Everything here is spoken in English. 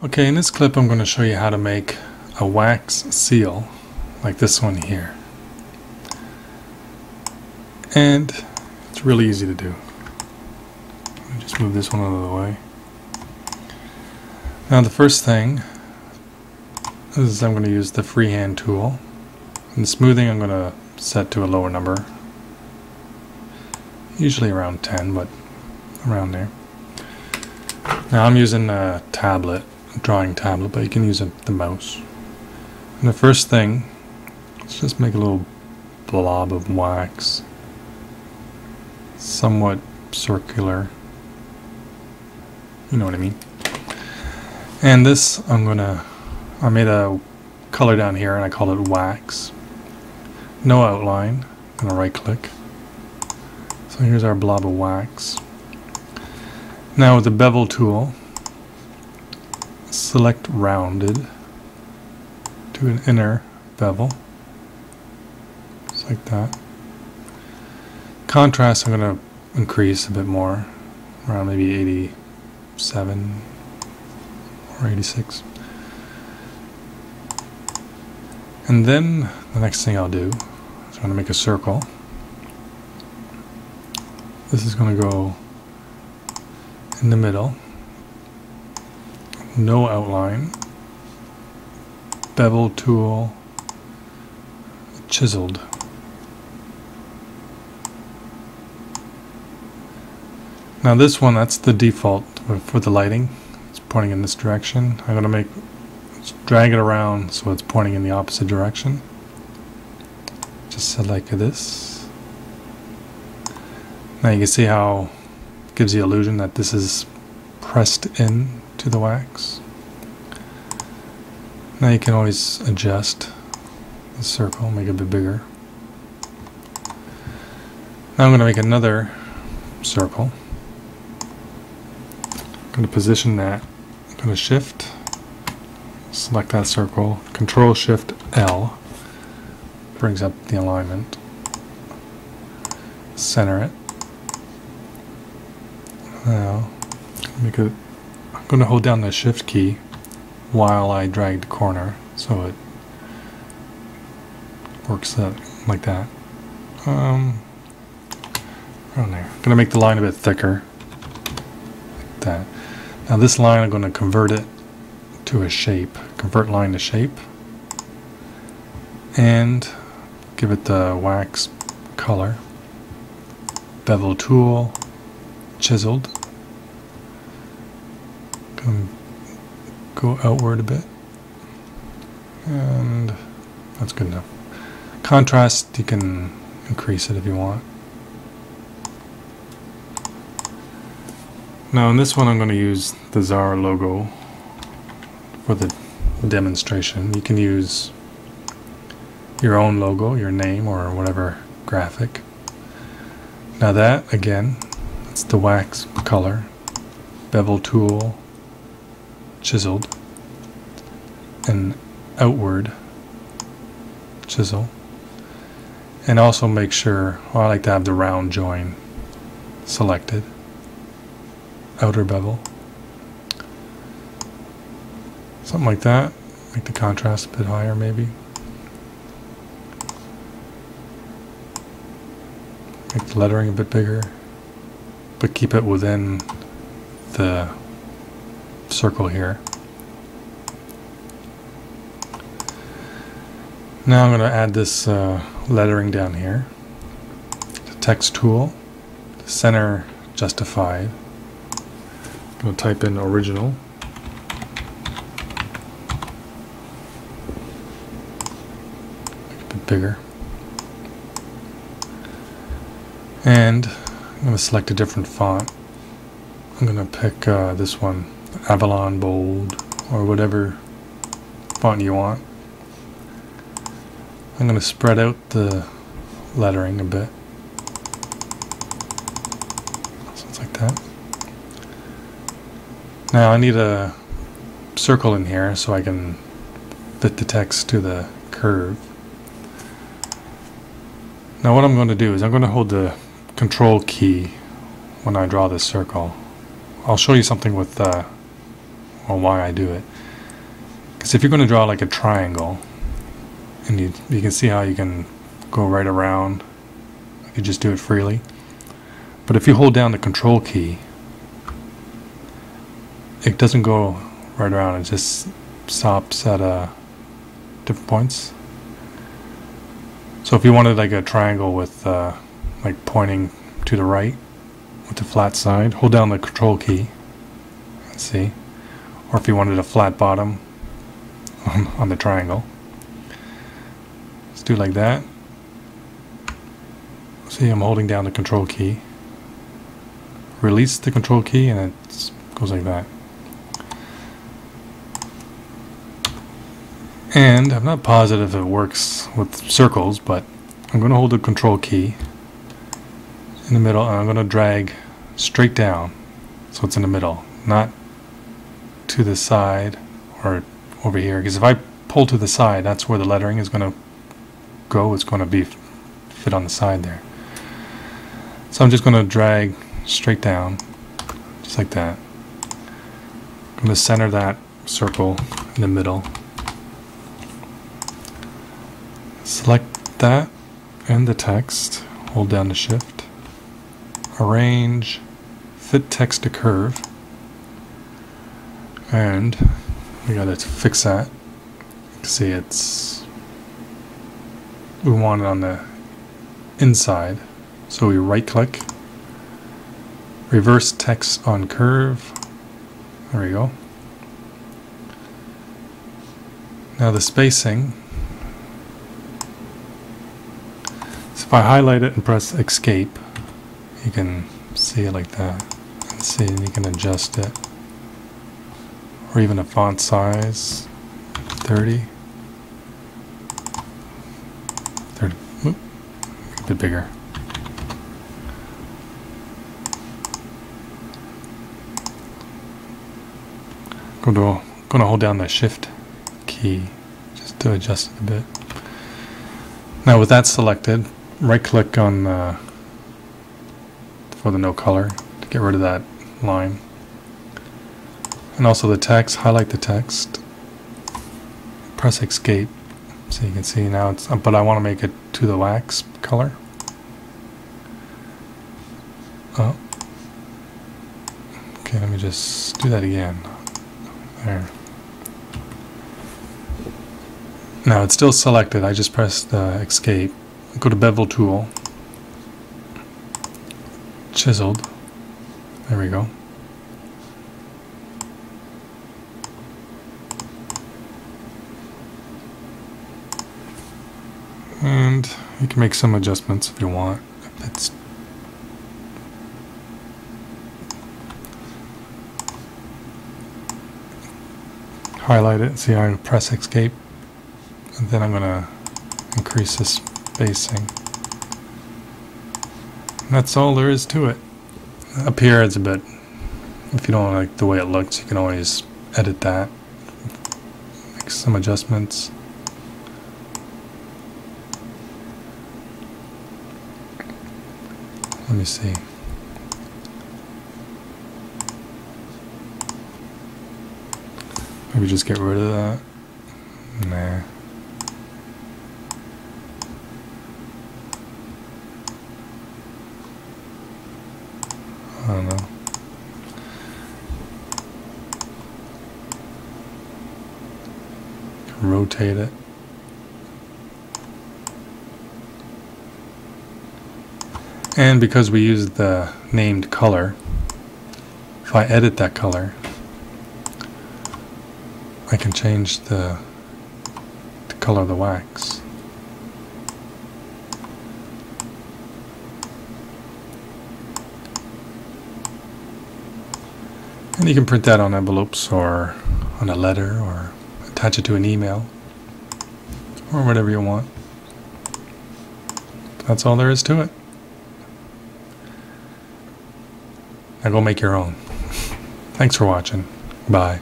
Okay, in this clip I'm going to show you how to make a wax seal like this one here. And it's really easy to do. Let me just move this one out of the way. Now the first thing is I'm going to use the freehand tool. And smoothing I'm going to set to a lower number. Usually around 10, but around there. Now I'm using a tablet, a drawing tablet, but you can use the mouse. And the first thing, let's just make a little blob of wax. Somewhat circular. You know what I mean. And this I made a color down here and I call it wax. No outline. I'm gonna right click. So here's our blob of wax. Now with the bevel tool, select rounded to an inner bevel. Just like that. Contrast I'm going to increase a bit more, around maybe 87 or 86. And then the next thing I'll do is I'm going to make a circle. This is going to go in the middle, no outline, bevel tool, chiseled. Now this one, that's the default for the lighting. It's pointing in this direction. I'm going to drag it around so it's pointing in the opposite direction. Just select this. Now you can see how it gives the illusion that this is pressed in to the wax. Now you can always adjust the circle, make it a bit bigger. Now I'm going to make another circle. I'm going to position that. I'm going to shift, select that circle, Control Shift L, brings up the alignment, center it. Now, I'm going to hold down the Shift key while I drag the corner so it works like that. Around there. I'm going to make the line a bit thicker, like that. Now this line I'm going to convert it to a shape, convert line to shape, and give it the wax color, bevel tool, chiseled, go outward a bit, and that's good enough. Contrast, you can increase it if you want. Now in this one I'm going to use the Xara logo for the demonstration. You can use your own logo, your name, or whatever graphic. Now that, again, it's the wax color, bevel tool, chiseled, and outward chisel. And also make sure, I like to have the round join selected. Outer bevel. Something like that. Make the contrast a bit higher maybe. Make the lettering a bit bigger, but keep it within the circle here. Now I'm going to add this lettering down here. The text tool, center justified. I'm going to type in original. Make it a bit bigger. And I'm going to select a different font. I'm going to pick this one, Avalon Bold, or whatever font you want. I'm going to spread out the lettering a bit. So it's like that. Now I need a circle in here so I can fit the text to the curve. Now what I'm going to do is I'm going to hold the Control key when I draw this circle. I'll show you something with or why I do it. Because if you're going to draw like a triangle, and you can see how you can go right around, you can just do it freely. But if you hold down the control key, it doesn't go right around, it just stops at different points. So if you wanted like a triangle with like pointing to the right with the flat side, hold down the control key and see. Or if you wanted a flat bottom on the triangle, let's do it like that. See, I'm holding down the control key. Release the control key and it goes like that. And I'm not positive if it works with circles, but I'm going to hold the control key in the middle and I'm going to drag straight down so it's in the middle, not to the side or over here, because if I pull to the side, that's where the lettering is going to go. It's going to be fit on the side there. So I'm just going to drag straight down, just like that. I'm going to center that circle in the middle. Select that and the text, hold down the shift, arrange, fit text to curve, and we gotta fix that. You can see we want it on the inside, so we right click, reverse text on curve, there we go. Now the spacing, if I highlight it and press escape, you can see it like that. And see, you can adjust it. Or even a font size, 30. 30, whoop, a bit bigger. Going to hold down the shift key just to adjust it a bit. Now with that selected, right click on for the no color to get rid of that line, and also the text, highlight the text, press escape so you can see now it's, but I want to make it to the wax color. Oh, okay, let me just do that again. There. Now it's still selected, I just pressed escape. Go to bevel tool, chiseled, there we go. And you can make some adjustments if you want. If it's highlight it, see how I press escape, and then I'm going to increase this spacing. And that's all there is to it. Up here it's a bit, if you don't like the way it looks, you can always edit that, make some adjustments. Let me see. Maybe just get rid of that. Nah. I don't know. Rotate it. And because we used the named color, if I edit that color, I can change the color of the wax. And you can print that on envelopes or on a letter or attach it to an email or whatever you want. That's all there is to it. Now go make your own. Thanks for watching. Bye.